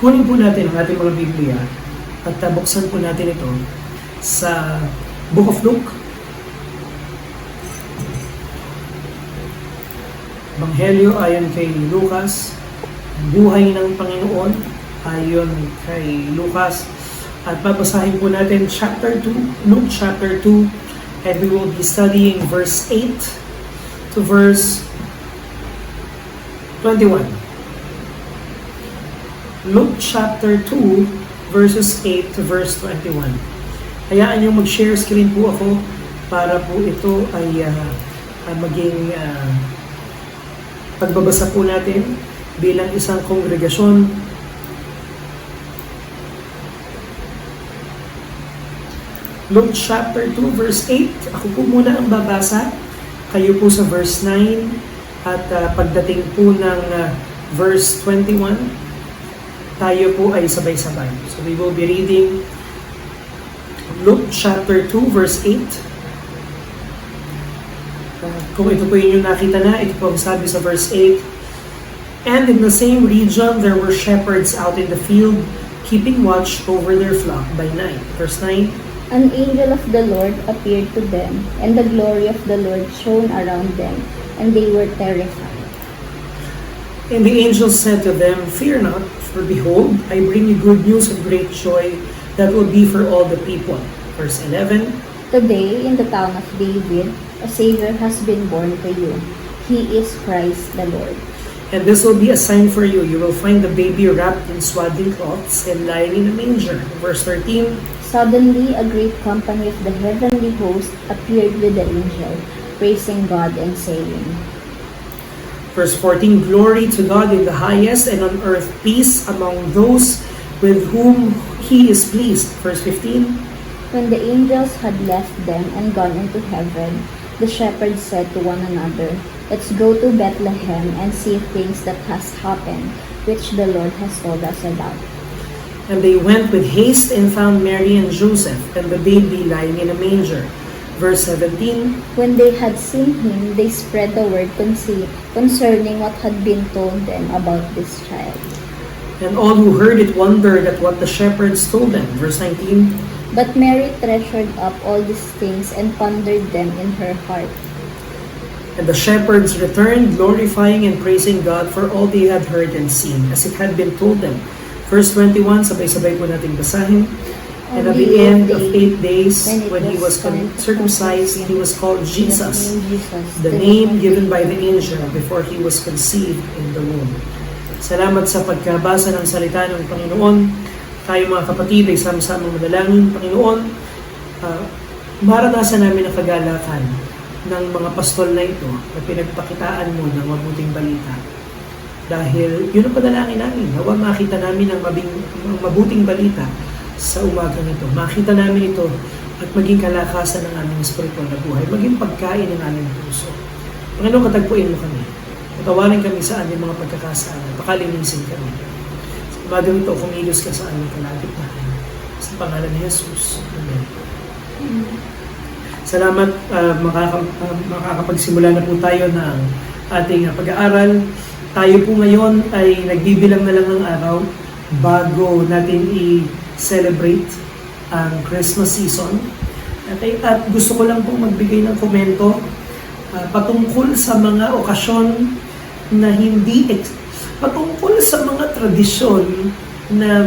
Kunin po natin ang ating mga Biblia at buksan po natin ito sa Book of Luke. Ebanghelyo ayon kay Lucas, buhay ng Panginoon ayon kay Lucas. At babasahin po natin chapter 2, Luke chapter 2, and we will be studying verse 8 to verse 21. Luke chapter 2, verses 8 to verse 21. Hayaan niyo mag-share screen po ako para po ito ay maging pagbabasa po natin bilang isang kongregasyon. Luke chapter 2, verse 8. Ako po muna ang babasa. Kayo po sa verse 9. At pagdating po ng verse 21, tayo po ay sabay-sabay. So we will be reading Luke chapter 2, verse 8. Kung ito po yung nakita na, ito po ang sabi sa verse 8. And in the same region, there were shepherds out in the field, keeping watch over their flock by night. Verse 9. An angel of the Lord appeared to them, and the glory of the Lord shone around them, and they were terrified. And the angel said to them, Fear not, for behold, I bring you good news of great joy that will be for all the people. Verse 11. Today, in the town of David, a Savior has been born to you. He is Christ the Lord. And this will be a sign for you. You will find the baby wrapped in swaddling cloths and lying in a manger. Verse 13. Suddenly, a great company of the heavenly host appeared with the angel, praising God and saying, Verse 14, Glory to God in the highest, and on earth peace among those with whom He is pleased. Verse 15, When the angels had left them and gone into heaven, the shepherds said to one another, Let's go to Bethlehem and see things that has happened, which the Lord has told us about. And they went with haste and found Mary and Joseph and the baby lying in a manger. Verse 17, When they had seen him, they spread the word concerning what had been told them about this child. and all who heard it wondered at what the shepherds told them. Verse 19, But Mary treasured up all these things and pondered them in her heart. And the shepherds returned, glorifying and praising God for all they had heard and seen, as it had been told them. Verse 21, sabay-sabay po natin basahin. And at the end of 8 days, when he was circumcised, he was called Jesus, the name given by the angel before he was conceived in the womb. Salamat sa pagkabasa ng salita ng Panginoon. Tayo mga kapatid ay sama-samang manalangin. Panginoon, maranasan namin ang kagalakan ng mga pastol na ito na pinagpakitaan mo ng mabuting balita. Dahil yun ang panalangin namin. Nawa makita namin ang mabuting balita sa umagang ito. Makita namin ito at maging kalakasan ng aming spiritual na buhay. Maging pagkain ng aming puso. Panginoon, katagpuin mo kami. Patawarin kami sa aming mga pagkakasala. Pakalinisin kami. Sa umagang ito, kumilos ka sa aming kalagitnaan. Sa pangalan ni Jesus. Amen. Salamat. Makakapagsimula na po tayo ng ating pag-aaral. Tayo po ngayon ay nagbibilang na lang ng araw bago natin i-celebrate ang Christmas season. At gusto ko lang pong magbigay ng komento patungkol sa mga okasyon na patungkol sa mga tradisyon na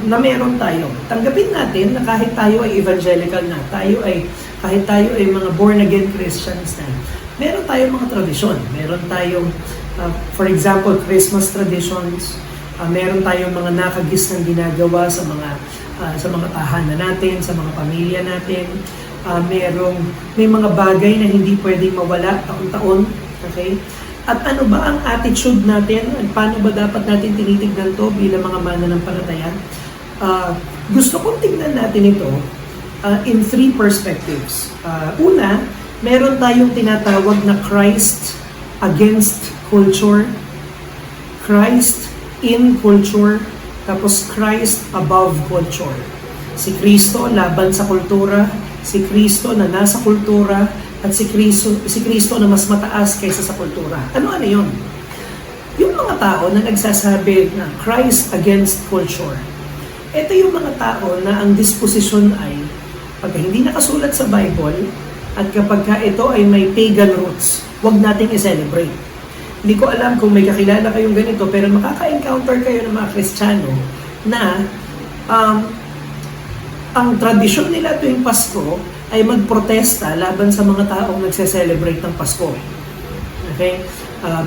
na meron tayo. Tanggapin natin na kahit tayo ay evangelical na, kahit tayo ay mga born-again Christians na, meron tayong mga tradisyon. Meron tayong, for example, Christmas traditions. Meron tayong mga nakagis ng ginagawa sa mga tahanan natin, sa mga pamilya natin. May mga bagay na hindi pwedeng mawala taon-taon. Okay? At ano ba ang attitude natin? At paano ba dapat natin tinitignan to bilang mga mananampalataya? Gusto kong tignan natin ito in 3 perspectives. Una, meron tayong tinatawag na Christ against culture, Christ in culture, tapos Christ above culture. Si Kristo laban sa kultura, si Kristo na nasa kultura, at si Kristo na mas mataas kaysa sa kultura. Ano yun? Yung mga tao na nagsasabi na Christ against culture. Ito yung mga tao na ang disposisyon ay pag hindi nakasulat sa Bible at kapag ka ito ay may pagan roots, huwag nating i-celebrate. Hindi ko alam kung may kakilala kayong ganito, pero makaka-encounter kayo ng mga Kristiyano na ang tradisyon nila tuwing Pasko ay magprotesta laban sa mga taong nagse-celebrate ng Pasko. Okay?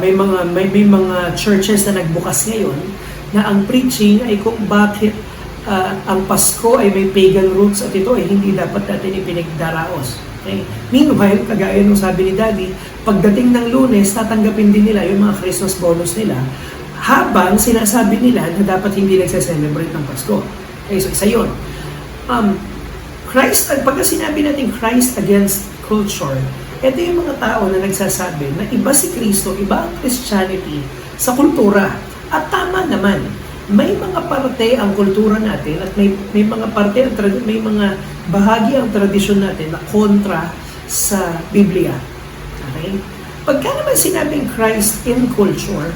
May mga churches na nagbukas ngayon na ang preaching ay kung bakit ang Pasko ay may pagan roots at ito ay hindi dapat natin ipinagdaraos. Okay? Meanwhile, kagaya nung sabi ni Daddy, pagdating ng Lunes, tatanggapin din nila yung mga Christmas bonus nila habang sinasabi nila na dapat hindi nagse-celebrate ng Pasko. Okay, so isa yun. Pagka sinabi natin Christ against culture, ito yung mga tao na nagsasabi na iba si Kristo, iba ang Christianity sa kultura. At tama naman, may mga parte ang kultura natin at may mga parte, may mga bahagi ang tradisyon natin na kontra sa Biblia. Okay? Pagka naman sinabing Christ in culture,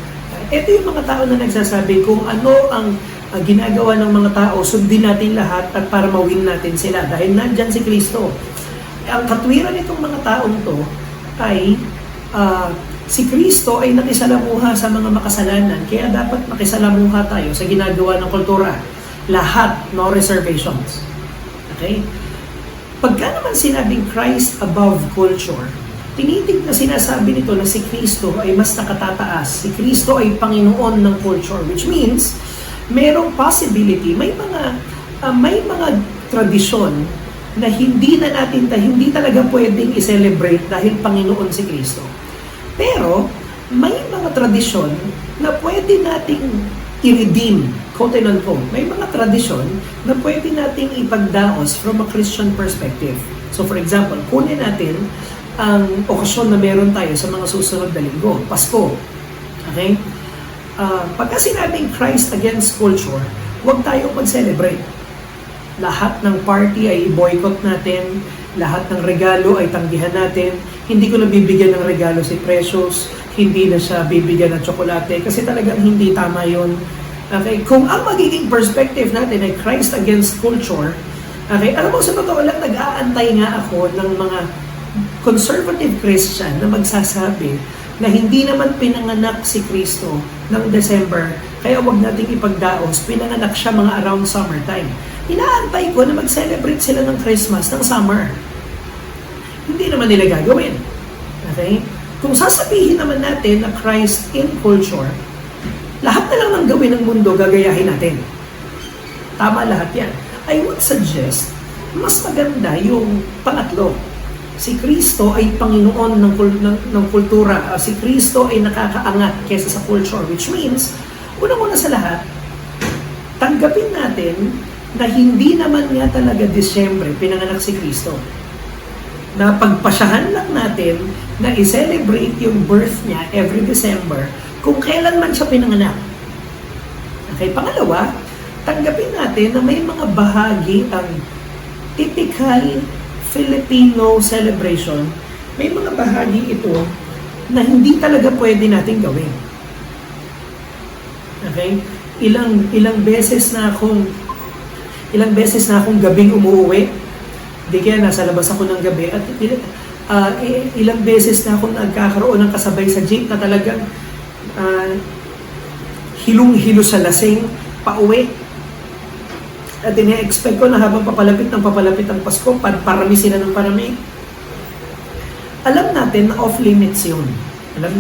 ito yung mga tao na nagsasabi kung ano ang ginagawa ng mga tao, sundin natin lahat at para mawin natin sila dahil nandyan si Kristo. Ang katwiran nitong mga taong to ay si Kristo ay nakisalamuha sa mga makasalanan, kaya dapat makisalamuha tayo sa ginagawa ng kultura. Lahat, no reservations. Okay? Pagka naman sinabing Christ above culture, tinitig na sinasabi nito na si Kristo ay mas nakatataas. Si Kristo ay Panginoon ng culture, which means merong possibility, may mga tradisyon na hindi talaga pwedeng i-celebrate dahil Panginoon si Kristo. Pero may mga tradisyon na pwede nating i-redeem, quote and unquote. May mga tradisyon na pwede nating ipagdaos from a Christian perspective. So for example, kunin natin ang okasyon na meron tayo sa mga susunod na linggo, Pasko. Okay? Pagka sinabing Christ against culture, huwag tayong mag-celebrate. Lahat ng party ay boycott natin, lahat ng regalo ay tanggihan natin. Hindi ko na bibigyan ng regalo si Precious, hindi na siya bibigyan ng tsokolate kasi talagang hindi tama yun. Okay? Kung ang magiging perspective natin ay Christ against culture, okay, alam mo, sa totoo lang, nag-aantay nga ako ng mga conservative Christian na magsasabi na hindi naman pinanganak si Kristo ng December, kaya wag nating ipagdaos, pinanganak siya mga around summertime. Inaantay ko na mag-celebrate sila ng Christmas ng summer. Hindi naman nila gagawin. Okay? Kung sasabihin naman natin na Christ in culture, lahat na lang ng gawin ng mundo gagayahin natin. Tama lahat yan. I would suggest, mas maganda yung pangatlo. Si Kristo ay Panginoon ng kultura. Si Kristo ay nakakaangat kesa sa culture, which means, unang-una sa lahat, tanggapin natin na hindi naman nga talaga Disyembre pinanganak si Kristo. Na pagpasyahan lang natin na i-celebrate yung birth niya every December kung kailan man siya pinanganak. Okay, pangalawa, tanggapin natin na may mga bahagi ang typical Filipino celebration, may mga bahagi ito na hindi talaga pwede natin gawin. Okay? Ilang beses na akong gabing umuwi, di kaya nasa labas ako ng gabi, at ilang beses na akong nagkakaroon ng kasabay sa jeep na talagang hilong-hilo sa lasing, pauwi. At ine-expect ko na habang papalapit ang Pasko, parami sila ng parami. Alam natin na off-limits yun. Alam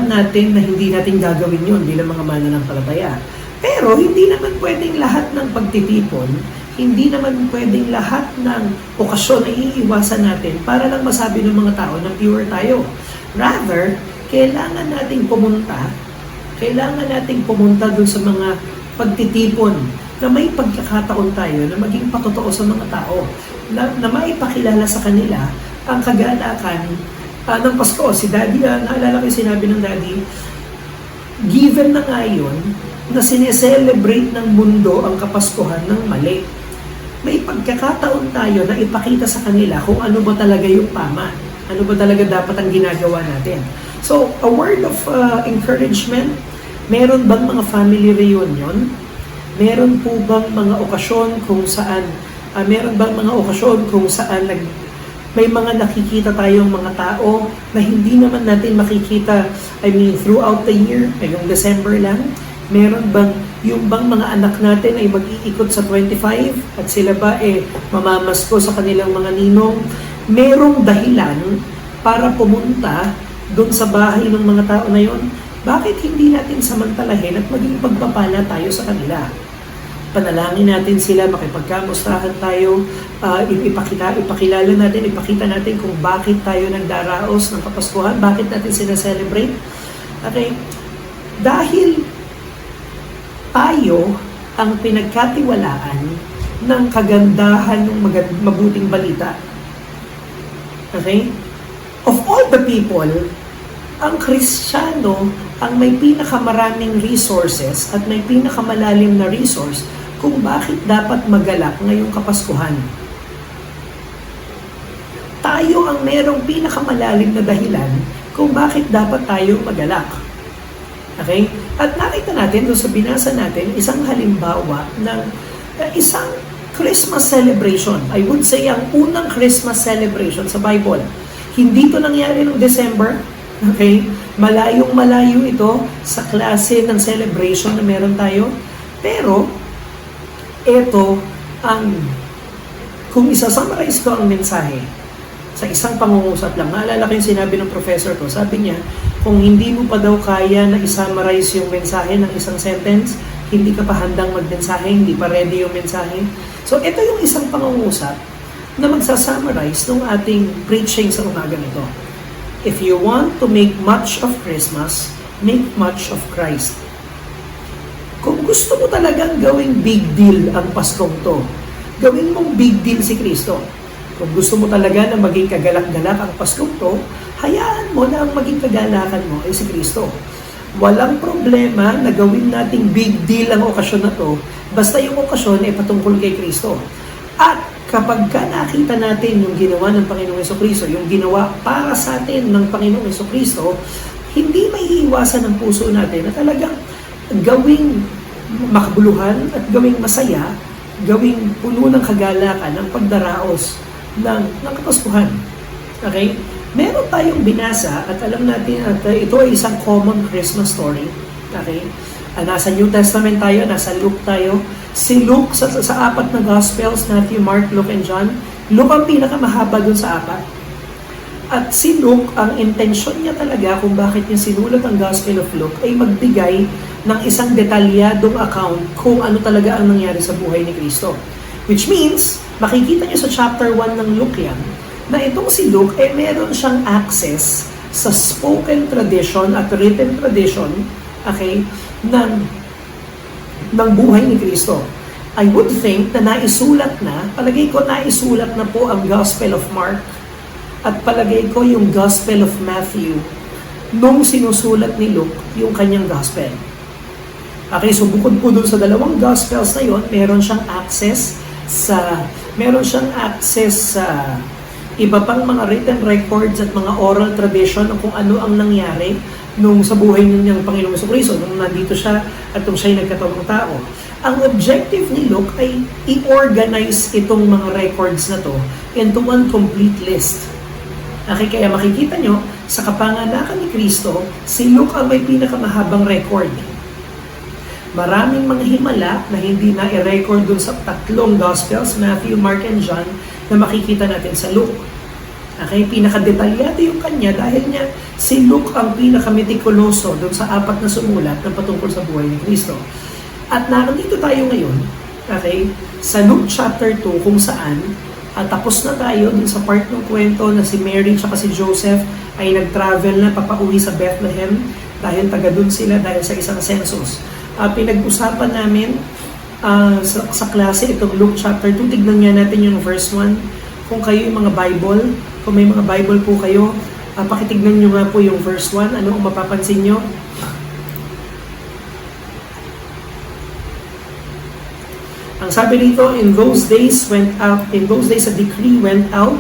natin na hindi natin gagawin yun bilang mga mananampalataya. Pero hindi naman pwedeng lahat ng pagtitipon, hindi naman pwedeng lahat ng okasyon ay iiwasan natin para lang masabi ng mga tao na pure tayo. Rather, kailangan nating pumunta dun sa mga pagtitipon na may pagkakataon tayo na maging patotoo sa mga tao, na maipakilala sa kanila ang kagalakan ng Pasko. Si Daddy, naalala ko yung sinabi ng Daddy, given na nga yun, na sineselebrate ng mundo ang Kapaskuhan ng mali. May pagkakataon tayo na ipakita sa kanila kung ano ba talaga yung tama, ano ba talaga dapat ang ginagawa natin. So, a word of encouragement, Meron bang mga family reunion? Meron po bang mga okasyon kung saan may mga nakikita tayong mga tao na hindi naman natin makikita, throughout the year, ngayong December lang? Meron bang yung bang mga anak natin ay mag-iikot sa 25 at sila ba mamamasko sa kanilang mga ninong? Merong dahilan para pumunta doon sa bahay ng mga tao na yon? Bakit hindi natin samantalahin at maging pagpapala tayo sa kanila? Panalangin natin sila, makipagkamustahan tayo, ipakilala natin, ipakita natin kung bakit tayo nagdaraos ng Kapaskuhan, bakit natin sinaselebrate. Okay? Dahil tayo ang pinagkatiwalaan ng kagandahan ng mabuting balita. Okay? Of all the people, ang Kristiyano ang may pinakamaraming resources at may pinakamalalim na resource kung bakit dapat magalak ngayong Kapaskuhan. Tayo ang merong pinakamalalim na dahilan kung bakit dapat tayo magalak. Okay? At nakita natin doon sa binasa natin isang halimbawa ng isang Christmas celebration. I would say ang unang Christmas celebration sa Bible. Hindi ito nangyari noong December. Okay? Malayong-malayo ito sa klase ng celebration na meron tayo. Pero, ito kung isa-summarize ko ang mensahe sa isang pangungusap lang. Naalala ko yung sinabi ng professor ko. Sabi niya, kung hindi mo pa daw kaya na i-summarize yung mensahe ng isang sentence, hindi ka pa handang magmensahe, hindi pa ready yung mensahe. So, ito yung isang pangungusap na magsa-summarize ng ating preaching sa umaga nito. If you want to make much of Christmas, make much of Christ. Kung gusto mo talagang gawing big deal ang Paskong to, gawin mong big deal si Kristo. Kung gusto mo talaga na maging kagalak-galak ang Paskong to, hayaan mo na ang maging kagalakan mo ay si Kristo. Walang problema na gawin nating big deal ang okasyon na to, basta yung okasyon ay patungkol kay Kristo. At kapag nakita natin yung ginawa ng Panginoong Jesucristo, yung ginawa para sa atin ng Panginoong Jesucristo, hindi may iiwasan ng puso natin na talagang gawing makabuluhan at gawing masaya, gawing puno ng kagalakan ang pagdaraos ng Kapaskuhan. Okay? Meron tayong binasa at alam natin at ito ay isang common Christmas story. Okay? Nasa New Testament tayo, nasa Luke tayo. Si Luke sa apat na Gospels, Matthew, Mark, Luke, and John, Luke ang pinakamahaba dun sa apat. At si Luke, ang intensyon niya talaga kung bakit niya sinulat ang Gospel of Luke ay magbigay ng isang detalyadong account kung ano talaga ang nangyari sa buhay ni Kristo. Which means, makikita niyo sa chapter 1 ng Luke yan, na itong si Luke, meron siyang access sa spoken tradition at written tradition, okay, ng buhay ni Kristo. I would think na palagay ko naisulat na po ang Gospel of Mark at palagay ko yung Gospel of Matthew nung sinusulat ni Luke yung kanyang Gospel. Okay, so bukod po dun sa dalawang Gospels na yon, meron siyang access sa iba pang mga written records at mga oral tradition kung ano ang nangyari nung sa buhay niyang Panginoong Jesucristo, nung nandito siya at nung siya'y nagkatawang tao. Ang objective ni Luke ay i-organize itong mga records na to into one complete list. Okay, kaya makikita nyo, sa kapanganakan ni Kristo, si Luke ang may pinakamahabang record. Maraming mga himala na hindi na i-record dun sa tatlong Gospels, Matthew, Mark, and John, na makikita natin sa Luke. Okay, pinakadetalyado yung kanya dahil niya si Luke ang pinakametikuloso dun sa apat na sumulat na patungkol sa buhay ni Kristo. At nandito tayo ngayon, okay, sa Luke chapter 2 kung saan tapos na tayo dun sa part ng kwento na si Mary at si Joseph ay nag-travel na papauwi sa Bethlehem dahil taga dun sila dahil sa isang census. Pinag-usapan namin sa klase itong Luke chapter 2. Tignan nga natin yung verse 1. Kung kayo yung mga Bible, kung may mga Bible po kayo, pakitignan nyo nga po yung verse 1. Ano ang mapapansin nyo? Ang sabi dito, in those days a decree went out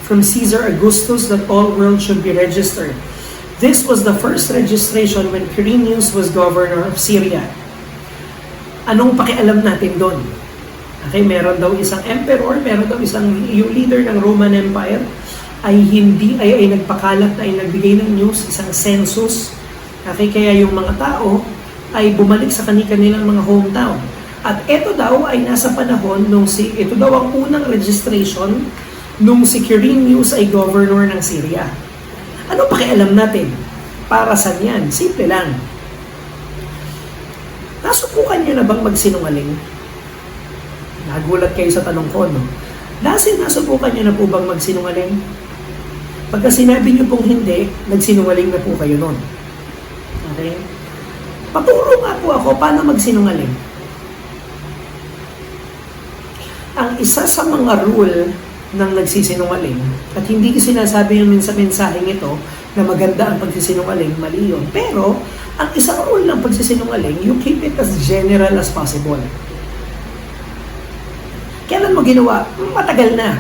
from Caesar Augustus that all world should be registered. This was the first registration when Quirinius was governor of Syria. Anong pakialam natin doon? Okay, meron daw isang emperor, meron daw yung leader ng Roman Empire ay nagpakalat na ay nagbigay ng news, isang census. Okay, kaya yung mga tao ay bumalik sa kanilang mga hometown. At ito daw ay nasa panahon ito daw ang unang registration nung si Quirinius ay governor ng Syria. Ano pakialam natin? Para saan yan? Simple lang. Nasubukan niyo na bang magsinungaling? Nagulat kayo sa tanong ko, no? Nasubukan niyo na po bang magsinungaling? Pagka sinabi niyo pong hindi, nagsinungaling na po kayo nun. Okay? Paturo nga po ako paano magsinungaling. Ang isa sa mga rule ng nagsisinungaling, at hindi ko sinasabi yung mensaheng ito na maganda ang pagsisinungaling, mali yun. Pero, ang isang rule ng pagsisinungaling, you keep it as general as possible. Kailan mo ginawa? Matagal na.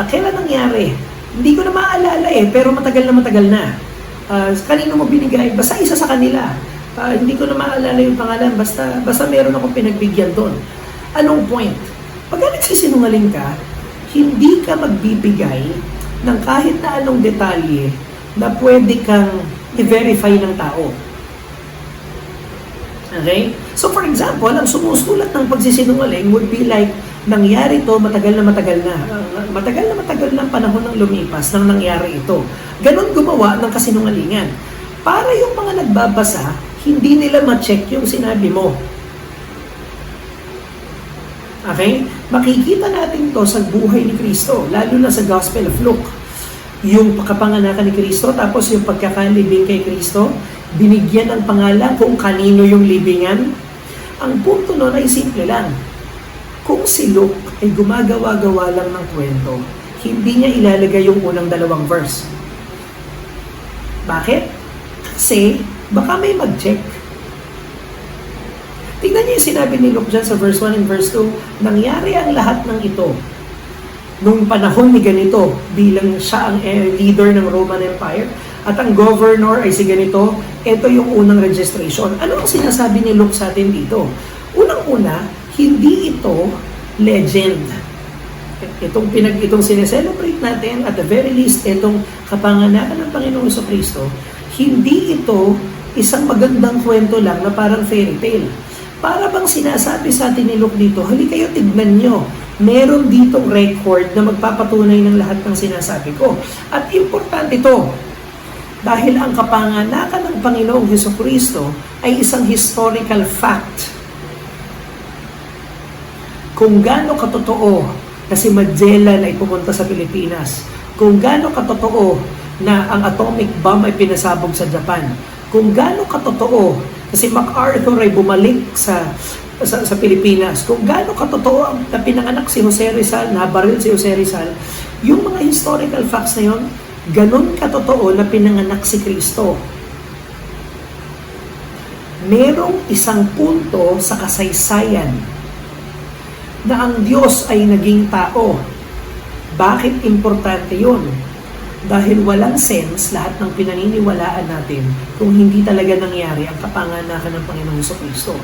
Kailan nangyari? Hindi ko na maalala pero matagal na. Kanino mo binigay? Basta isa sa kanila. Hindi ko na maalala yung pangalan, basta meron akong pinagbigyan doon. Anong point? Pag nagsisinungaling ka, hindi ka magbibigay ng kahit na anong detalye na pwede kang i-verify ng tao. Okay? So for example, ang sumusulat ng pagsisinungaling would be like, nangyari to, matagal na. Matagal na panahon ng lumipas nang nangyari ito. Ganon gumawa ng kasinungalingan. Para yung mga nagbabasa, hindi nila ma-check yung sinabi mo. Okay? Makikita natin to sa buhay ni Kristo, lalo na sa Gospel of Luke. Yung kapanganakan ni Kristo, tapos yung pagkakalibing kay Kristo, binigyan ng pangalan kung kanino yung libingan. Ang punto nun ay simple lang. Kung si Luke ay gumagawa-gawa lang ng kwento, hindi niya ilalagay yung unang 2 verse. Bakit? Kasi baka may mag-check. Tingnan niyo yung sinabi ni Luke dyan sa verse 1 and verse 2, nangyari ang lahat ng ito nung panahon ni ganito bilang siya ang leader ng Roman Empire at ang governor ay si ganito, ito yung unang registration. Ano ang sinasabi ni Luke sa atin dito? Unang-una, hindi ito legend. Itong sineselebrate natin, at the very least, itong kapanganakan ng Panginoong Jesucristo, hindi ito isang magandang kwento lang na parang fairy tale. Para bang sinasabi sa atin ni Luke dito, hali kayo tignan nyo, meron ditong record na magpapatunay ng lahat ng sinasabi ko. At importante ito, dahil ang kapanganakan ng Panginoong Jesucristo ay isang historical fact. Kung gaano katotoo na si Magellan ay pumunta sa Pilipinas, kung gaano katotoo na ang atomic bomb ay pinasabog sa Japan, kung gaano katotoo na si MacArthur ay bumalik sa Pilipinas, kung gaano katotoo na pinanganak si Jose Rizal, nabaril si Jose Rizal, yung mga historical facts na yun, ganun katotoo na pinanganak si Kristo. Merong isang punto sa kasaysayan na ang Diyos ay naging tao. Bakit importante yun? Dahil walang sense lahat ng pinaniniwalaan natin kung hindi talaga nangyari ang kapanganakan ng Panginoong Jesucristo.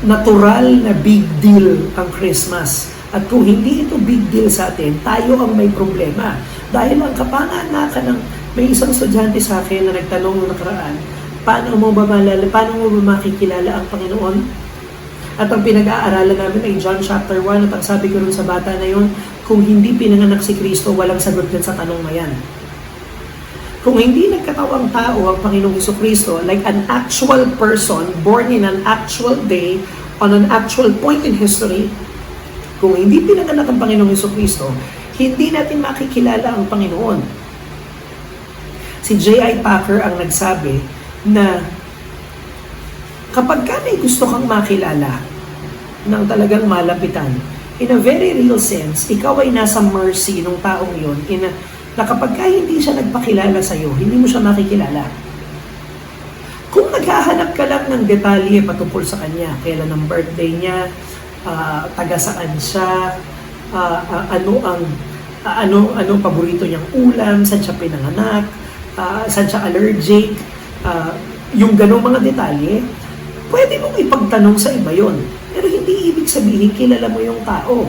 Natural na big deal ang Christmas. At kung hindi ito big deal sa atin, tayo ang may problema. Dahil ang kapanganakan ng may isang estudyante sa akin na nagtanong noong nakaraan, paano mo ba makikilala ang Panginoon? At ang pinag-aaralan namin ay John chapter 1 at ang sabi ko rin sa bata na yun, kung hindi pinanganak si Kristo, walang sagot din sa tanong na yan. Kung hindi nagkatawang tao ang Panginoong Jesucristo, like an actual person born in an actual day, on an actual point in history, kung hindi pinanganak ang Panginoong Jesucristo, hindi natin makikilala ang Panginoon. Si J.I. Packer ang nagsabi na kapag ka may gusto kang makilala ng talagang malapitan, in a very real sense, ikaw ay nasa mercy ng taong yun, na kapag ka hindi siya nagpakilala sa'yo, hindi mo siya makikilala. Kung naghahanap ka lang ng detalye patungkol sa kanya, kailan ang birthday niya, taga saan siya, ano paborito niyang ulam, saan siya pinanganak, saan siya allergic, yung ganong mga detalye, pwede mong ipagtanong sa iba yon. Pero hindi ibig sabihin kilala mo yung tao.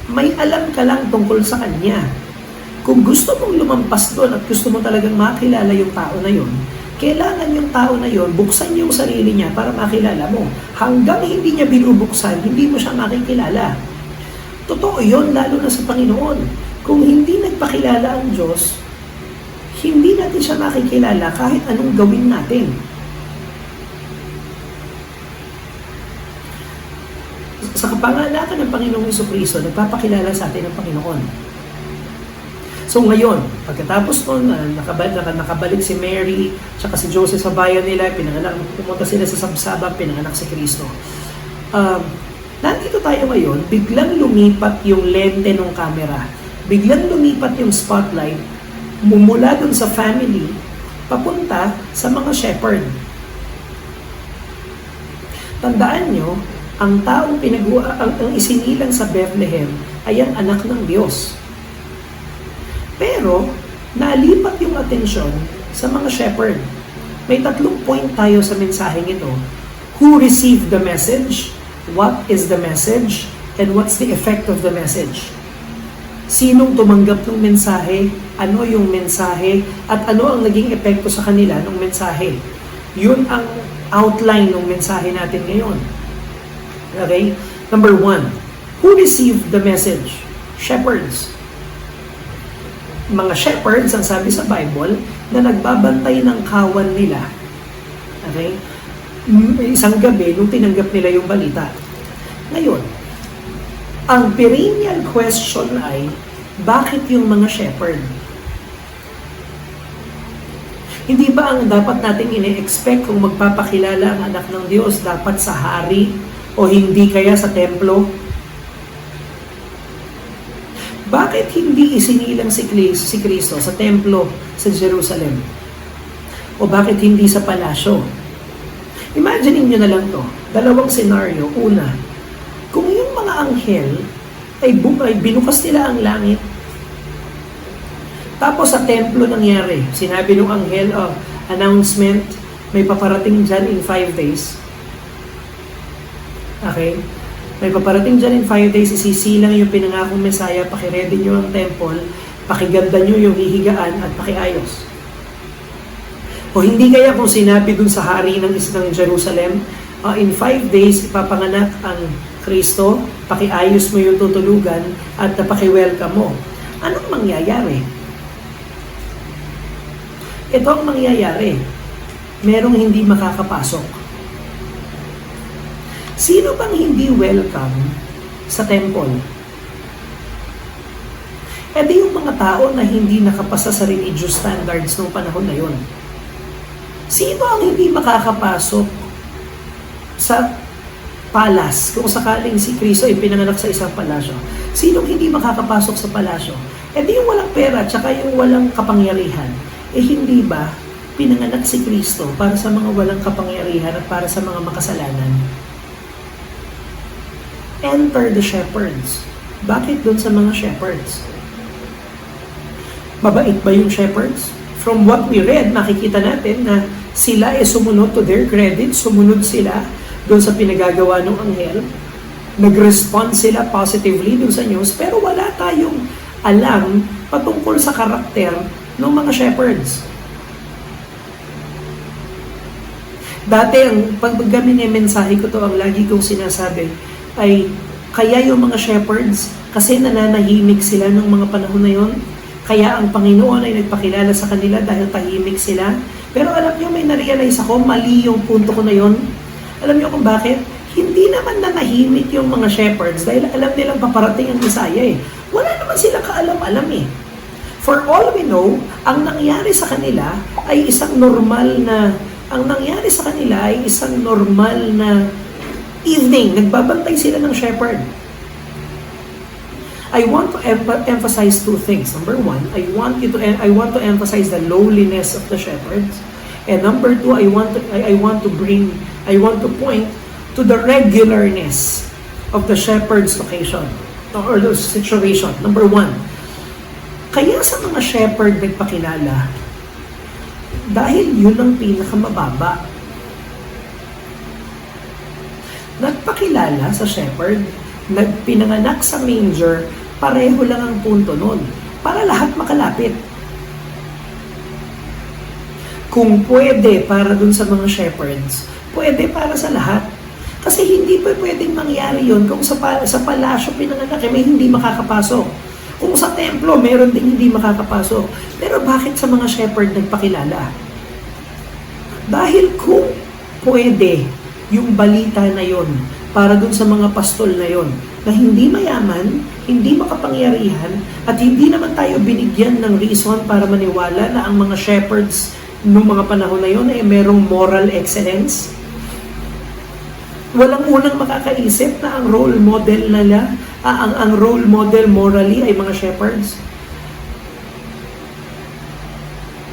May alam ka lang tungkol sa kanya. Kung gusto mong lumampas doon at gusto mo talagang makilala yung tao na yon, kailangan yung tao na yon buksan yung sarili niya para makilala mo. Hanggang hindi niya binubuksan, hindi mo siya makikilala. Totoo yun, lalo na sa Panginoon. Kung hindi nagpakilala ang Diyos, hindi natin siya makikilala kahit anong gawin natin. Sa kapanganakan ng Panginoong Jesucristo, nagpapakilala sa atin ang Panginoon. So ngayon, pagkatapos nun, nakabalik si Mary, tsaka si Joseph sa bayan nila, pumunta sila sa Sabsabang, pinanganak si Kristo. Nandito tayo ngayon, biglang lumipat yung lente ng camera. Biglang lumipat yung spotlight mumula dun sa family, papunta sa mga shepherd. Tandaan nyo, ang taong ang isinilang sa Bethlehem ay ang anak ng Diyos. Pero, nalipat yung atensyon sa mga shepherd. May 3 point tayo sa mensaheng ito. Who received the message? What is the message? And what's the effect of the message? Sinong tumanggap ng mensahe? Ano yung mensahe? At ano ang naging epekto sa kanila ng mensahe? Yun ang outline ng mensahe natin ngayon. Okay? Number 1, who received the message? Shepherds. Mga shepherds, ang sabi sa Bible, na nagbabantay ng kawan nila. Okay? Isang gabi, nung tinanggap nila yung balita. Ngayon, ang perennial question ay, bakit yung mga shepherd? Hindi ba ang dapat nating ine-expect kung magpapakilala ang anak ng Diyos dapat sa hari o hindi kaya sa templo? Bakit hindi isinilang si Kristo sa templo sa Jerusalem? O bakit hindi sa palasyo? Imagine nyo na lang to. 2 senaryo. Una, kung yung mga anghel ay binukas nila ang langit, tapos sa templo nangyari, sinabi ng anghel, announcement, may paparating dyan in 5 days. Okay? May paparating dyan in 5 days, isisilang yung pinangakong Messiah, pakiready nyo ang temple, pakiganda nyo yung hihigaan at pakiayos. O hindi kaya kung sinabi dun sa hari ng Jerusalem, in 5 days, ipapanganak ang Kristo, pakiayos mo yung tutulugan at pakiwelcome mo. Anong mangyayari? Ito ang mangyayari. Merong hindi makakapasok. Sino bang hindi welcome sa temple? E di yung mga tao na hindi nakapasa sa religious standards noong panahon na yun. Sino ang hindi makakapasok sa palace kung sakaling si Kristo ay pinanganak sa isang palasyo? Sinong hindi makakapasok sa palasyo? E di yung walang pera tsaka yung walang kapangyarihan. Hindi ba pinanganak si Kristo para sa mga walang kapangyarihan at para sa mga makasalanan? Enter the shepherds. Bakit dun sa mga shepherds? Mabait ba yung shepherds? From what we read, makikita natin na sila ay sumunod to their credit, sumunod sila dun sa pinagagawa ng anghel. Nag-respond sila positively dun sa news, pero wala tayong alam patungkol sa karakter ng mga shepherds. Dati, pag kami ni mensahe ko to, ang lagi kong sinasabi ay, kaya yung mga shepherds, kasi nananahimik sila ng mga panahon na yon, kaya ang Panginoon ay nagpakilala sa kanila dahil tahimik sila. Pero alam niyo, may na-realize ako, mali yung punto ko na yon. Alam niyo kung bakit? Hindi naman nanahimik yung mga shepherds dahil alam nilang paparating ang Messiah eh. Wala naman silang kaalam-alam eh. For all we know, ang nangyari sa kanila ay isang normal na evening. Nagbabantay sila ng shepherd. I want to emphasize 2 things. Number 1, I want to emphasize the lowliness of the shepherds. And number 2, I want to point to the regularness of the shepherd's location or the situation. Number 1, Kaya sa mga shepherd nagpakilala, dahil yun ang pinakamababa. Nagpakilala sa shepherd, nagpinanganak sa manger, pareho lang ang punto nun, para lahat makalapit. Kung pwede para dun sa mga shepherds, pwede para sa lahat. Kasi hindi pa pwedeng mangyari yun kung sa palasyo pinanganak, may hindi makakapasok. Kung sa templo, meron ding hindi makakapasok. Pero bakit sa mga shepherd nagpakilala? Dahil kung pwede yung balita na yon para dun sa mga pastol na yon na hindi mayaman, hindi makapangyarihan, at hindi naman tayo binigyan ng reason para maniwala na ang mga shepherds noong mga panahon na yon ay merong moral excellence. Walang unang makakaisip na ang role model nila, ang role model morally ay mga shepherds.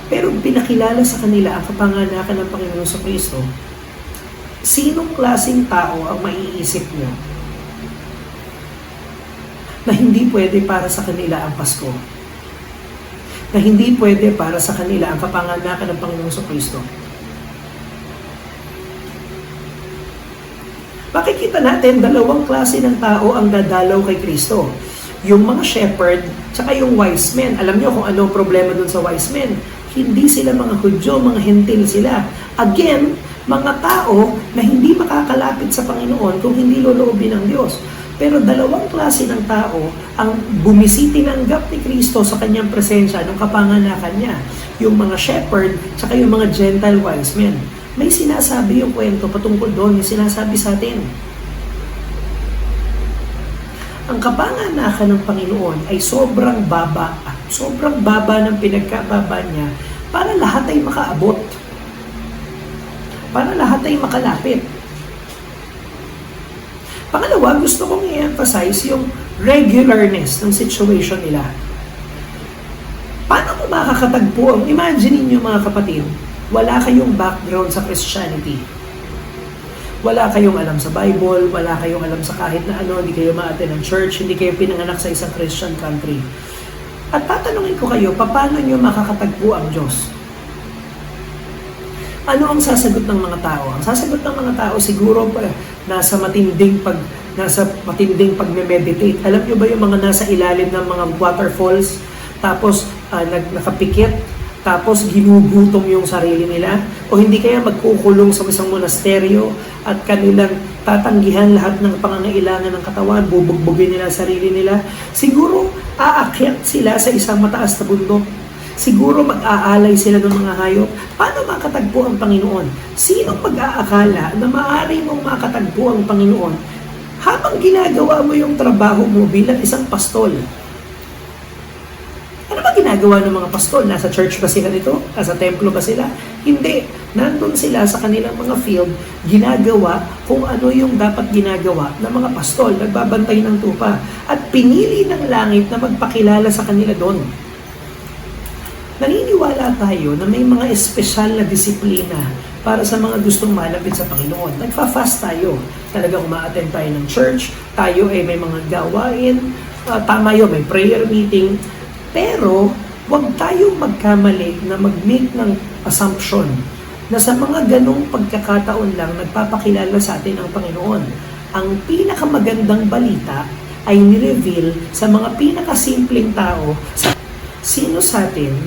Pero pinakilala sa kanila ang kapanganakan ng Panginoon sa Kristo. Sinong klaseng tao ang maiisip niya na hindi pwede para sa kanila ang Pasko? Na hindi pwede para sa kanila ang kapanganakan ng Panginoon sa Kristo? Makikita natin, dalawang klase ng tao ang dadalaw kay Kristo. Yung mga shepherd, tsaka yung wise men. Alam niyo kung ano ang problema dun sa wise men? Hindi sila mga Hudyo, mga Hentil sila. Again, mga tao na hindi makakalapit sa Panginoon kung hindi loloobin ng Diyos. Pero dalawang klase ng tao ang tinanggap ni Kristo sa kanyang presensya nung kapanganakan niya. Yung mga shepherd, tsaka yung mga Gentile wise men. May sinasabi yung kwento patungkol doon, yung sinasabi sa atin. Ang kapanganakan ng Panginoon ay sobrang baba ng pinagkababa niya para lahat ay makaabot. Para lahat ay makalapit. Pangalawa, gusto kong i-emphasize yung regularness ng situation nila. Paano mo makakatagpo ang, imagine niyo mga kapatid, wala kayong background sa Christianity. Wala kayong alam sa Bible, wala kayong alam sa kahit na ano, hindi kayo ma-attend ng church, hindi kayo pinanganak sa isang Christian country. At tatanungin ko kayo, paano nyo makakatagpo ang Diyos? Ano ang sasagot ng mga tao? Ang sasagot ng mga tao siguro nasa matinding pagme-meditate. Alam nyo ba yung mga nasa ilalim ng mga waterfalls, tapos nakapikit, tapos ginugutom yung sarili nila? O hindi kaya magkukulong sa isang monasteryo at kanilang tatanggihan lahat ng pangangailangan ng katawan, bubugbugin nila sarili nila? Siguro aakyat sila sa isang mataas na bundok. Siguro mag-aalay sila ng mga hayop. Paano makatagpo ang Panginoon? Sinong mag-aakala na maaari mong makatagpo ang Panginoon habang ginagawa mo yung trabaho mo bilang isang pastol? Ano ba ginagawa ng mga pastol? Nasa church ba sila nito? Nasa templo ba sila? Hindi. Nandun sila sa kanilang mga field, ginagawa kung ano yung dapat ginagawa ng mga pastol, nagbabantay ng tupa. At pinili ng langit na magpakilala sa kanila doon. Naniniwala tayo na may mga espesyal na disiplina para sa mga gustong malapit sa Panginoon. Nagfa-fast tayo. Talagang uma-attend tayo ng church. Tayo ay may mga gawain. Tama yun, may prayer meeting. Pero, huwag tayong magkamali na mag-make ng assumption na sa mga ganong pagkakataon lang nagpapakilala sa atin ang Panginoon. Ang pinakamagandang balita ay ni-reveal sa mga pinakasimpleng tao. Sino sa atin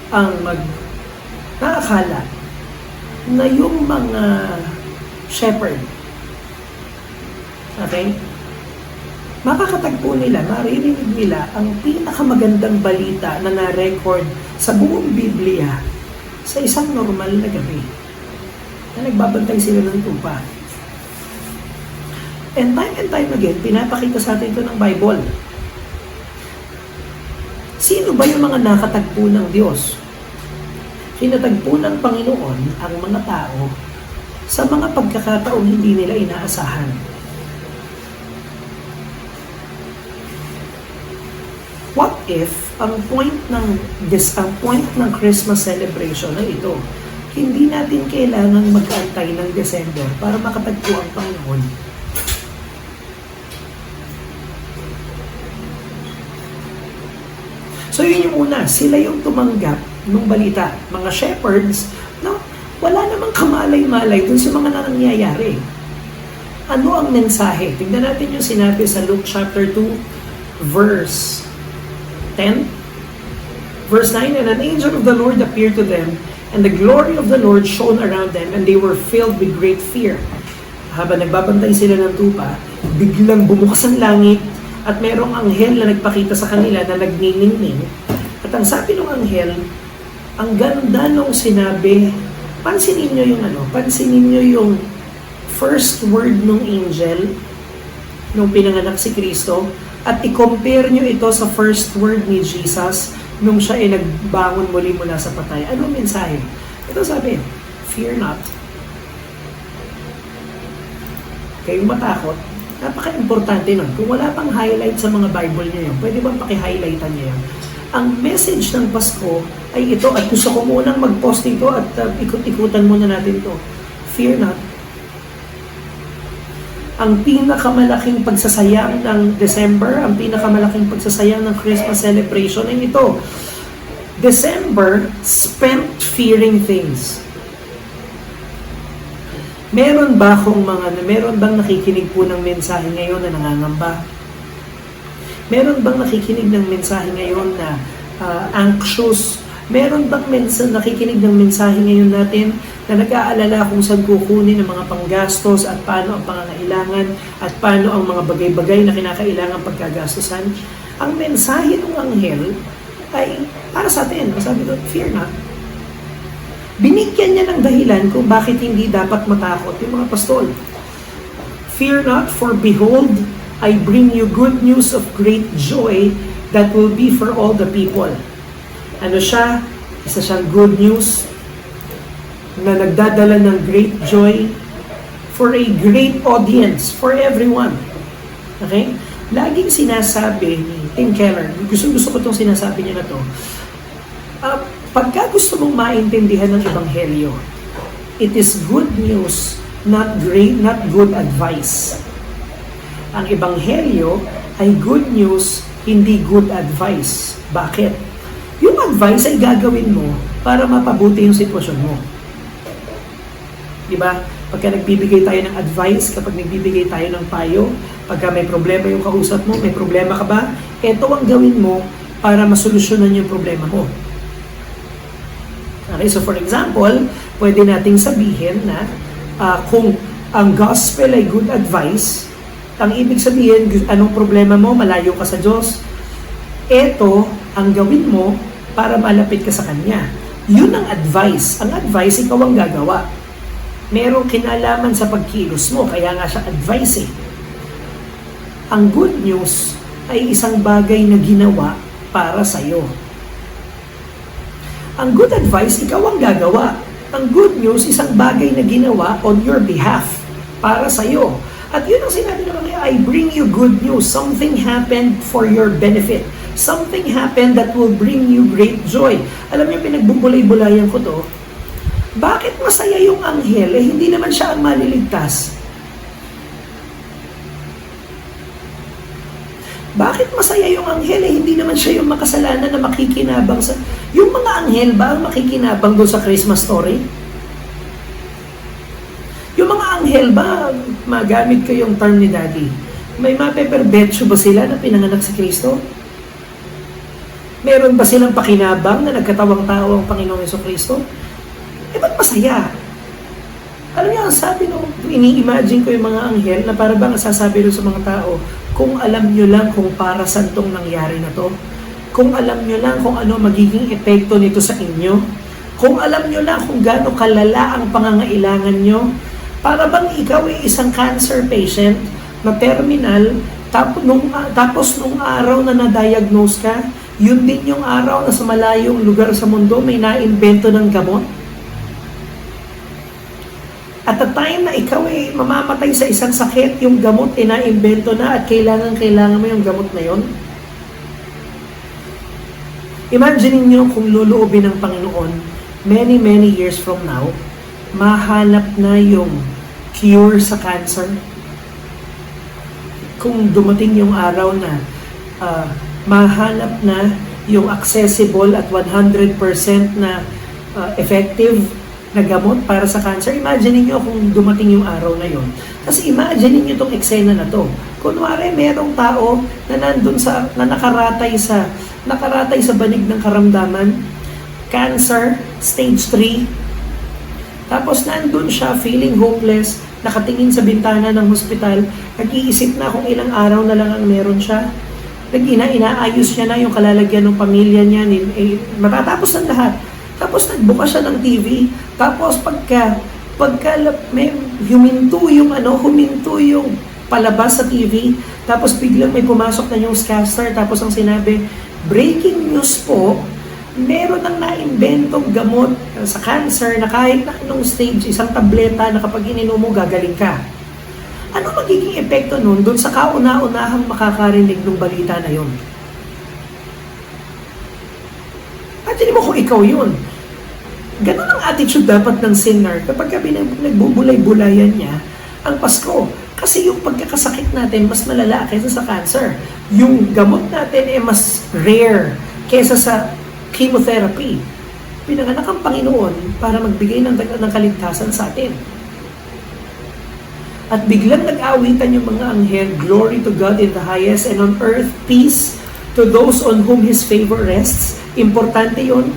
ang nakakala na yung mga shepherd, okay, makakatagpo nila, maririnig nila ang pinakamagandang balita na na-record sa buong Biblia sa isang normal na gabi na nagbabantay sila ng tupa. And time again, pinapakita sa atin ito ng Bible. Sino ba yung mga nakatagpo ng Diyos? Kinatagpo ng Panginoon ang mga tao sa mga pagkakataong hindi nila inaasahan. What if ang point ng Christmas celebration na ito, hindi natin kailangang mag-antay ng December para makatagpo ang Panginoon? So yun yung una, sila yung tumanggap ng balita. Mga shepherds, no, wala namang kamalay-malay dun sa mga nangyayari. Ano ang mensahe? Tingnan natin yung sinabi sa Luke chapter 2, verse 10. Verse 9, and an angel of the Lord appeared to them, and the glory of the Lord shone around them, and they were filled with great fear. Habang nagbabantay sila ng tupa, biglang bumukas ang langit, at merong anghel na nagpakita sa kanila na nagniningning. At ang sabi ng anghel, ang ganda nung sinabi, pansinin nyo yung first word ng angel nung pinanganak si Kristo, at i-compare nyo ito sa first word ni Jesus nung siya ay nagbangon muli mula sa patay. Anong mensahe? Ito sabi, fear not. Kayong matakot, napaka-importante nun. Kung wala pang highlight sa mga Bible niyo yun, pwede bang paki-highlightan niyo yun? Ang message ng Pasko ay ito, at gusto ko munang mag-post ito at ikot-ikutan muna natin ito. Fear not. Ang pinakamalaking pagsasayang ng December, ang pinakamalaking pagsasayang ng Christmas celebration ay ito. December spent fearing things. Meron bang nakikinig po ng mensahe ngayon na nangangamba? Meron bang nakikinig ng mensahe ngayon na anxious? Meron bang nakikinig ng mensahe ngayon natin na nag-aalala kung saan kukunin ang mga panggastos at paano ang pangangailangan at paano ang mga bagay-bagay na kinakailangan pagkagastosan? Ang mensahe ng anghel ay para sa atin. Sabi doon, fear not. Binigyan niya ng dahilan kung bakit hindi dapat matakot yung mga pastol. Fear not, for behold, I bring you good news of great joy that will be for all the people. Ano siya? Isa siyang good news na nagdadala ng great joy for a great audience, for everyone. Okay? Laging sinasabi ni Tim Keller, gusto ko itong sinasabi niya na to, pagka gusto mong maintindihan ng Ebanghelyo, it is good news, not good advice. Ang Ebanghelyo ay good news, hindi good advice. Bakit? Yung advice ay gagawin mo para mapabuti yung sitwasyon mo. Diba? Pagka nagbibigay tayo ng advice, kapag nagbibigay tayo ng payo, pagka may problema yung kausap mo, may problema ka ba? Ito ang gawin mo para masolusyonan yung problema mo. Okay, so for example, pwede nating sabihin na kung ang gospel ay good advice, ang ibig sabihin, anong problema mo, malayo ka sa Diyos, ito ang gawin mo para malapit ka sa Kanya. Yun ang advice. Ang advice, ikaw ang gagawa. Merong kinalaman sa pagkilos mo, kaya nga siya advice eh. Ang good news ay isang bagay na ginawa para sa'yo. Ang good advice, ikaw ang gagawa. Ang good news, isang bagay na ginawa on your behalf, para sa'yo. At yun ang sinabi naman niya, I bring you good news. Something happened for your benefit. Something happened that will bring you great joy. Alam niyo, pinagbubulay-bulayan ko to. Bakit masaya yung anghel? Hindi naman siya ang maliligtas. Bakit masaya yung anghel? Hindi naman siya yung makasalanan na makikinabang sa... Yung mga anghel ba ang makikinabang doon sa Christmas story? Yung mga anghel ba, magamit ko yung term ni Daddy, may mapeperbetsyo ba sila na pinanganak si Kristo? Meron ba silang pakinabang na nagkatawang tao ang Panginoong Jesucristo? Ba't masaya? Alam niyo, ang sabi nung ini-imagine ko yung mga anghel na para bang sasabi doon sa mga tao, kung alam niyo lang kung para saan tong nangyari na to, kung alam niyo lang kung ano magiging epekto nito sa inyo, kung alam niyo lang kung gaano kalala ang pangangailangan niyo, para bang ikaw ay isang cancer patient na terminal, tapos nung araw na na-diagnose ka, yun din yung araw na sa malayong lugar sa mundo may naimbento ng gamot. At the time na ikaw ay mamamatay sa isang sakit, yung gamot ay naimbento na at kailangan mo yung gamot na yon. Imagine niyo kung luluobin ng Panginoon, many years from now, mahanap na yung cure sa cancer. Kung dumating yung araw na mahanap na yung accessible at 100% na effective na gamot para sa cancer. Imagine niyo kung dumating yung araw na yon. Kasi imagine niyo itong eksena na to. Kunwari, merong tao na nakaratay sa banig ng karamdaman, cancer, stage 3, tapos nandun siya, feeling hopeless, nakatingin sa bintana ng hospital, nag-iisip na kung ilang araw na lang ang meron siya. Inaayos niya na yung kalalagyan ng pamilya niya, matatapos ng lahat. Tapos nagbukas siya ng TV, tapos pagka may huminto yung palabas sa TV, tapos biglang may pumasok na newscaster, tapos ang sinabi, breaking news po, meron nang naimbentong gamot sa cancer na kahit na anong stage, isang tableta na kapag ininom mo, gagaling ka. Ano magiging epekto nun doon sa kauna-unahang makakarinig ng balita na yun? At hindi mo kung ikaw yun. Ganon ang attitude dapat ng sinner kapag nagbubulay-bulayan niya ang Pasko. Kasi yung pagkakasakit natin mas malala kaysa sa cancer. Yung gamot natin mas rare kaysa sa chemotherapy. Pinanganak ang Panginoon para magbigay ng kaligtasan sa atin. At biglang nag-aawitan yung mga anghel, glory to God in the highest, and on earth peace to those on whom His favor rests. Importante yun.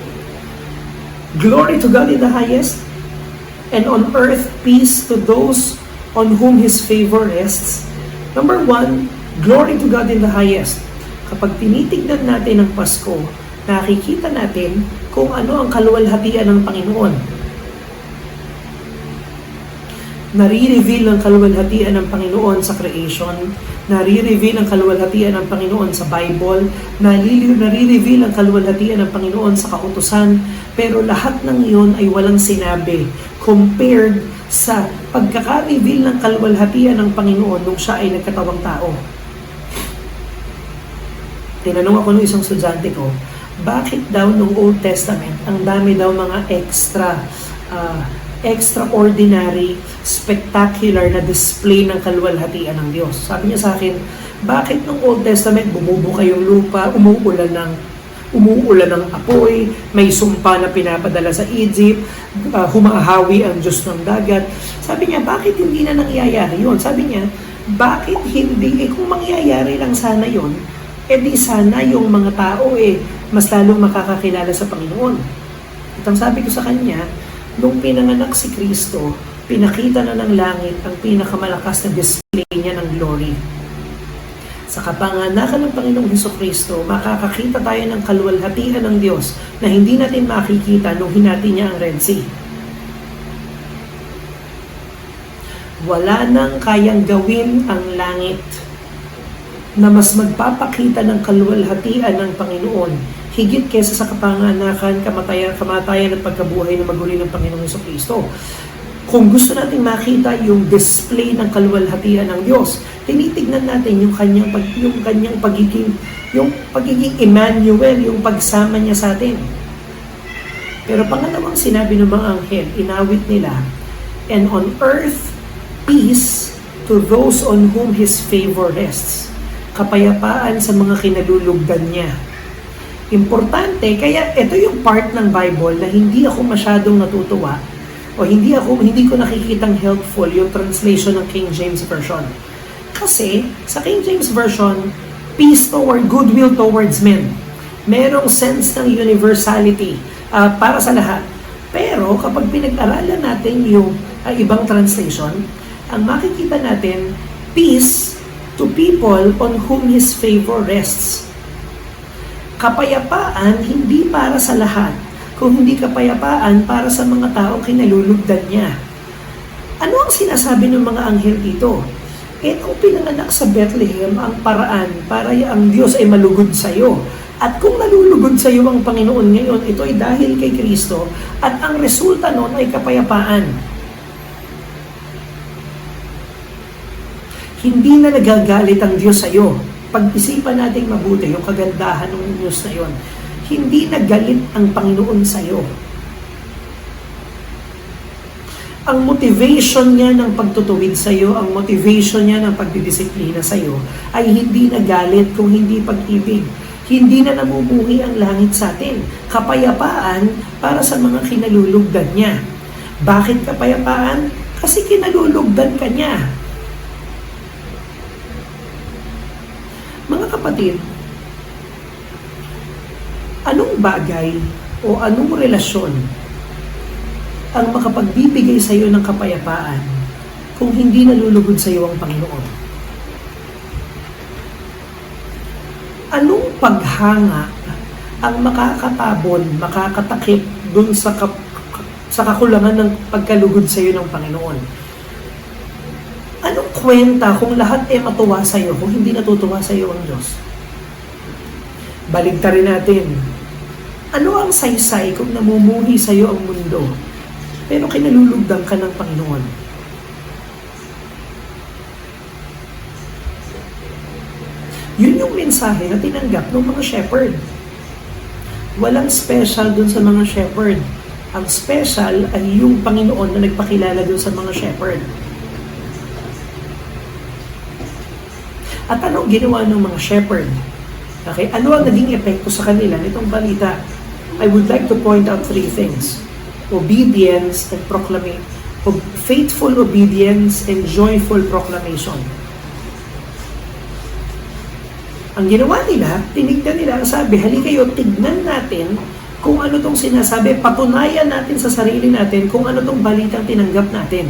Glory to God in the highest, and on earth peace to those on whom His favor rests. Number 1, glory to God in the highest. Kapag tinitignan natin ang Pasko, nakikita natin kung ano ang kaluwalhatian ng Panginoon. Nare-reveal ang kaluwalhatian ng Panginoon sa creation, nare-reveal ang kaluwalhatian ng Panginoon sa Bible, nare-reveal ang kaluwalhatian ng Panginoon sa kautusan, pero lahat ng iyon ay walang sinabi compared sa pagkaka-reveal ng kaluwalhatian ng Panginoon nung siya ay nagkatawang tao. Tinanong ako ng isang estudyante ko, bakit daw nung Old Testament, ang dami daw mga extraordinary, spectacular na display ng kaluwalhatian ng Diyos. Sabi niya sa akin, bakit nung Old Testament bumubuka yung lupa, umuulan ng apoy, may sumpa na pinapadala sa Egypt, humahawi ang Diyos ng dagat. Sabi niya, bakit hindi na nangyayari yun? Sabi niya, bakit hindi? Kung mangyayari lang sana yun, di sana yung mga tao mas lalong makakakilala sa Panginoon. At ang sabi ko sa kanya, nung pinanganak si Kristo, pinakita na ng langit ang pinakamalakas na display niya ng glory. Sa kapanganakan ng Panginoong Hesukristo, makakakita tayo ng kaluwalhatian ng Diyos na hindi natin makikita nung hinati niya ang Red Sea. Wala nang kayang gawin ang langit na mas magpapakita ng kaluwalhatian ng Panginoon higit kesa sa kapanganakan, kamatayan at pagkabuhay na maguli ng Panginoong Hesukristo. Kung gusto nating makita yung display ng kaluwalhatian ng Diyos, tinitignan natin yung kanyang pagiging Emmanuel, yung pagsama niya sa atin. Pero pangalawang sinabi ng mga anghel, inawit nila, and on earth, peace to those on whom His favor rests. Kapayapaan sa mga kinalulugdan niya. Importante, kaya ito yung part ng Bible na hindi ako masyadong natutuwa o hindi ko nakikitang helpful yung translation ng King James Version. Kasi sa King James Version, peace toward goodwill towards men. Merong sense ng universality para sa lahat. Pero kapag pinag-aralan natin yung ibang translation, ang makikita natin, peace to people on whom His favor rests. Kapayapaan hindi para sa lahat, kung hindi kapayapaan para sa mga taong kinalulugdan niya. Ano ang sinasabi ng mga anghel dito? Kung pinanganak sa Bethlehem ang paraan para ang Diyos ay malugod sa iyo. At kung nalulugod sa iyo ang Panginoon ngayon, ito ay dahil kay Kristo at ang resulta nun ay kapayapaan. Hindi na nagagalit ang Diyos sa iyo. Pag-isipan natin mabuti yung kagandahan ng news na yon. Hindi nagalit ang Panginoon sa iyo. Ang motivation niya ng pagtutuwid sa iyo, ang motivation niya ng pagdidisiplina sa iyo, ay hindi nagalit kung hindi pag-ibig. Hindi na namumuhi ang langit sa atin. Kapayapaan para sa mga kinalulugdan niya. Bakit kapayapaan? Kasi kinalulugdan ka niya. Mga kapatid, anong bagay o anong relasyon ang makapagbibigay sa iyo ng kapayapaan kung hindi nalulugod sa iyo ang Panginoon? Anong paghanga ang makakatabon, makakatakip dun sa kakulangan ng pagkalugod sa iyo ng Panginoon? Anong kwenta kung lahat matuwa sa iyo, kung hindi natutuwa sa iyo ang Diyos? Baligtarin natin. Ano ang saysay kung namumuhi sa iyo ang mundo, pero kinalulugdan ka ng Panginoon? Yun yung mensahe na tinanggap ng mga shepherd. Walang special dun sa mga shepherd. Ang special ay yung Panginoon na nagpakilala dun sa mga shepherd. At anong ginawa ng mga shepherd? Okay, ano ang naging epekto sa kanila nitong balita? I would like to point out 3 things. Obedience and proclamation. Faithful obedience and joyful proclamation. Ang ginawa nila, tinignan nila, sabi, halika kayo, tignan natin kung ano tong sinasabi, patunayan natin sa sarili natin kung ano tong balitang tinanggap natin.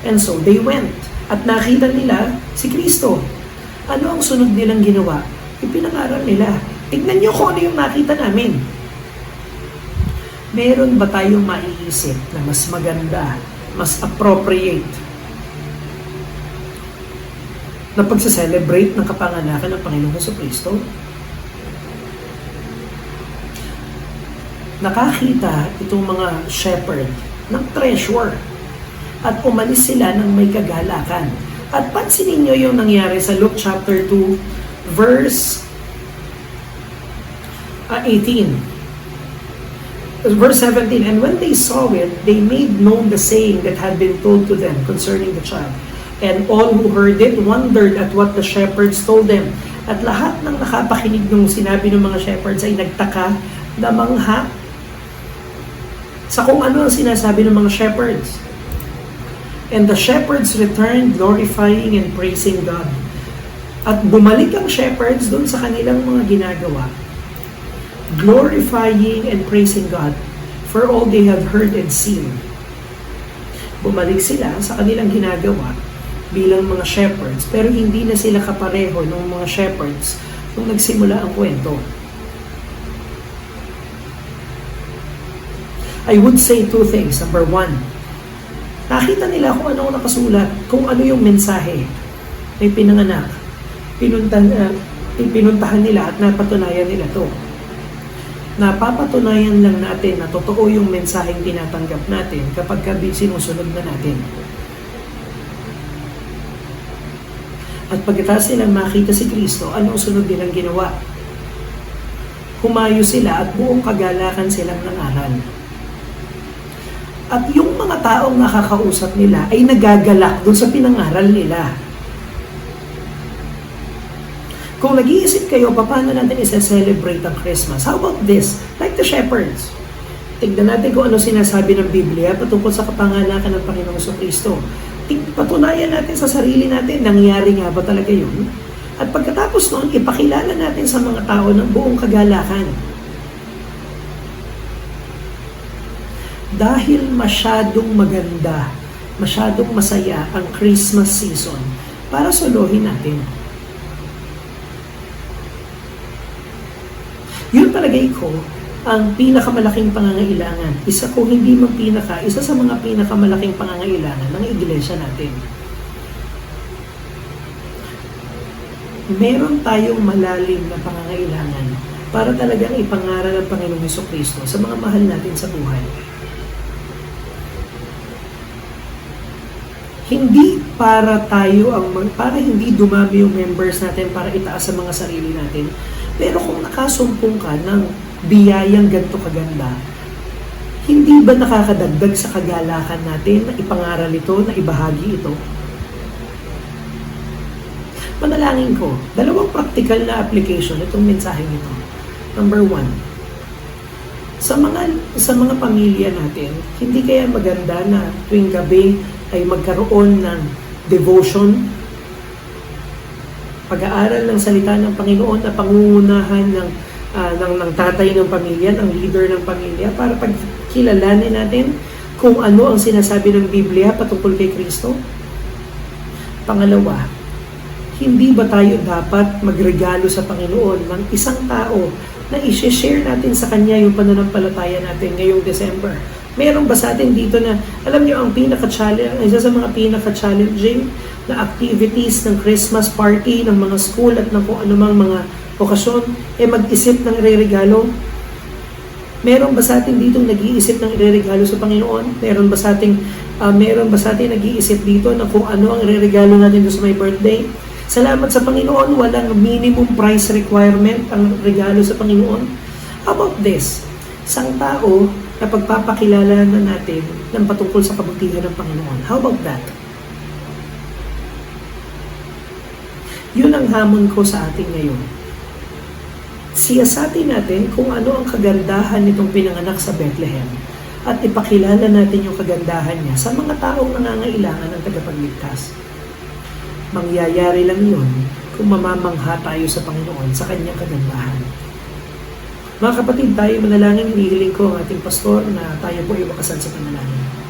And so, they went. At nakita nila si Kristo. Ano ang sunod nilang ginawa? Ipinangaral nila. Tignan niyo kung ano yung nakita namin. Meron ba tayong maiisip na mas maganda, mas appropriate na pagsa-celebrate ng kapanganakan ng Panginoong Jesucristo? Nakakita itong mga shepherd ng treasure at umalis sila ng may kagalakan. At pansinin nyo yung nangyari sa Luke chapter 2, verse 18. Verse 17, and when they saw it, they made known the saying that had been told to them concerning the child. And all who heard it wondered at what the shepherds told them. At lahat ng nakapakinig nung sinabi ng mga shepherds ay nagtaka, namangha sa kung ano ang sinasabi ng mga shepherds. And the shepherds returned, glorifying and praising God. At bumalik ang shepherds doon sa kanilang mga ginagawa, glorifying and praising God for all they have heard and seen. Bumalik sila sa kanilang ginagawa bilang mga shepherds, pero hindi na sila kapareho ng mga shepherds nung nagsimula ang kwento. I would say 2 things. Number 1, nakita nila kung ano ang nakasulat, kung ano yung mensahe may pinanganak. Pinuntahan nila at napatunayan nila to. Napapatunayan lang natin na totoo yung mensaheng tinatanggap natin kapag sinusunod na natin. At pagkatapos nilang makita si Kristo, ano ang sunod nilang ginawa? Humayo sila at buong kagalakan silang nangaral. At yung mga taong nakakausap nila ay nagagalak doon sa pinangaral nila. Kung nag-iisip kayo, paano natin isa-celebrate ang Christmas? How about this? Like the shepherds. Tignan natin kung ano sinasabi ng Biblia patungkol sa kapanganakan ng Panginoong Jesucristo. Patunayan natin sa sarili natin, nangyari nga ba talaga yun? At pagkatapos noon, ipakilala natin sa mga tao ng buong kagalakan. Dahil masyadong maganda, masyadong masaya ang Christmas season para solohin natin. Yun palagay ko ang pinakamalaking pangangailangan. Isa sa mga pinakamalaking pangangailangan ng iglesia natin. Meron tayong malalim na pangangailangan para talagang ipangaral ang Panginoong Jesucristo sa mga mahal natin sa buhay. Hindi para hindi dumami yung members natin para itaas sa mga sarili natin. Pero kung nakasumpong ka ng biyayang ganito kaganda, hindi ba nakakadagdag sa kagalakan natin na ipangaral ito, na ibahagi ito? Manalangin ko, dalawang practical na application itong mensaheng ito. Number 1, sa mga pamilya natin, hindi kaya maganda na tuwing gabi ay magkaroon ng devotion, pag-aaral ng salita ng Panginoon na pangungunahan ng tatay ng pamilya, ng leader ng pamilya, para pagkilalanin natin kung ano ang sinasabi ng Biblia patungkol kay Kristo. Pangalawa, hindi ba tayo dapat magregalo sa Panginoon ng isang tao na i-share natin sa Kanya yung pananampalataya natin ngayong December? Meron ba sa atin dito na, alam nyo, ang isa sa mga pinaka-challenging na activities ng Christmas party, ng mga school at ng kung anumang mga okasyon, mag-isip ng ireregalo? Meron ba sa atin dito nag-iisip ng ireregalo sa Panginoon? Meron ba sa atin nag-iisip dito na kung ano ang ireregalo natin sa my birthday? Salamat sa Panginoon, walang minimum price requirement ang regalo sa Panginoon. How about this? Isang tao na pagpapakilala na natin ng patungkol sa kabutihan ng Panginoon. How about that? Yun ang hamon ko sa atin ngayon. Siyasatin natin kung ano ang kagandahan nitong pinanganak sa Bethlehem at ipakilala natin yung kagandahan niya sa mga taong nangangailangan ng tagapagligtas. Mangyayari lang yun kung mamamangha tayo sa Panginoon sa kanyang kagandahan. Mga kapatid, tayo manalangin, hinihiling ko ang ating pastor na tayo po ay wakasan sa panalangin.